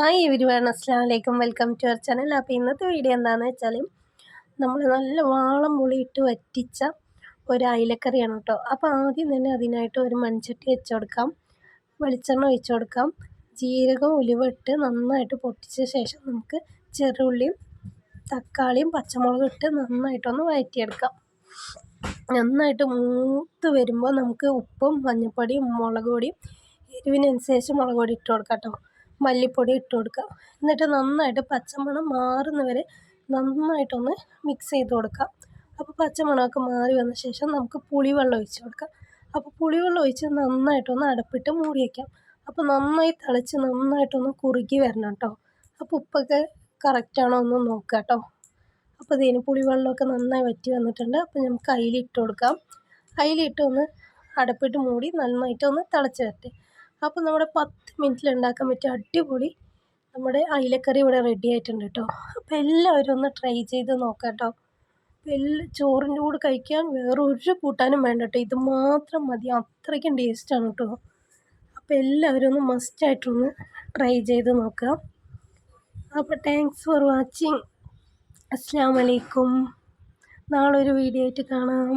Hi everyone, അസ്സലാമു അലൈക്കും. Welcome to our channel. അപ്പോൾ ഇന്നത്തെ വീഡിയോ എന്താണെന്ന് വെച്ചാൽ നമ്മൾ നല്ല വാളം പുളിയിട്ട് വറ്റിച്ച ഒരു അയിലക്കറിയാണ് കേട്ടോ. അപ്പോൾ ആദ്യം തന്നെ അതിനായിട്ട് ഒരു മൺചട്ടി വെച്ച് കൊടുക്കാം, വെളിച്ചെണ്ണ ഒഴിച്ച് കൊടുക്കാം, ജീരകം ഉലുവ ഇട്ട് നന്നായിട്ട് പൊട്ടിച്ച ശേഷം നമുക്ക് ചെറുള്ളിയും തക്കാളിയും പച്ചമുളകും ഇട്ട് നന്നായിട്ടൊന്ന് വഴറ്റിയെടുക്കാം. നന്നായിട്ട് മൂത്ത് വരുമ്പോൾ നമുക്ക് ഉപ്പും മഞ്ഞൾപ്പൊടിയും മുളക് പൊടിയും എരിവിനനുസരിച്ച് മുളക് പൊടി ഇട്ട് കൊടുക്കാം കേട്ടോ, മല്ലിപ്പൊടി ഇട്ട് കൊടുക്കുക. എന്നിട്ട് നന്നായിട്ട് പച്ചമണം മാറുന്നവരെ നന്നായിട്ടൊന്ന് മിക്സ് ചെയ്ത് കൊടുക്കാം. അപ്പോൾ പച്ചമണമൊക്കെ മാറി വന്ന ശേഷം നമുക്ക് പുളിവെള്ളം ഒഴിച്ച് കൊടുക്കാം. അപ്പോൾ പുളിവെള്ളം ഒഴിച്ച് നന്നായിട്ടൊന്ന് അടപ്പിട്ട് മൂടി വയ്ക്കാം. അപ്പോൾ നന്നായി തിളച്ച് നന്നായിട്ടൊന്ന് കുറുകി വരണം കേട്ടോ. അപ്പോൾ ഉപ്പൊക്കെ കറക്റ്റാണോ ഒന്ന് നോക്കുക കേട്ടോ. അപ്പോൾ ഇതിന് പുളിവെള്ളമൊക്കെ നന്നായി വറ്റി വന്നിട്ടുണ്ട്. അപ്പോൾ നമുക്ക് അതിലിട്ട് കൊടുക്കാം. അതിലിട്ട് ഒന്ന് അടപ്പിട്ട് മൂടി നന്നായിട്ടൊന്ന് തിളച്ച് വരട്ടെ. അപ്പോൾ നമ്മുടെ 10 മിനിറ്റിൽ ഉണ്ടാക്കാൻ പറ്റിയ അടിപൊളി നമ്മുടെ അയിലക്കറി ഇവിടെ റെഡി ആയിട്ടുണ്ട് കേട്ടോ. അപ്പോൾ എല്ലാവരും ഒന്ന് ട്രൈ ചെയ്ത് നോക്കാം കേട്ടോ. ചോറിൻ്റെ കൂടെ കഴിക്കാൻ വേറെ ഒരു കൂട്ടാനും വേണ്ട കേട്ടോ, ഇത് മാത്രം മതി, അത്രയ്ക്കും ടേസ്റ്റാണ് കേട്ടോ. അപ്പോൾ എല്ലാവരും ഒന്ന് മസ്റ്റായിട്ടൊന്ന് ട്രൈ ചെയ്ത് നോക്കാം. അപ്പോൾ താങ്ക്സ് ഫോർ വാച്ചിങ്. അസ്സലാമു അലൈക്കും. നാളെ ഒരു വീഡിയോ ആയിട്ട് കാണാം.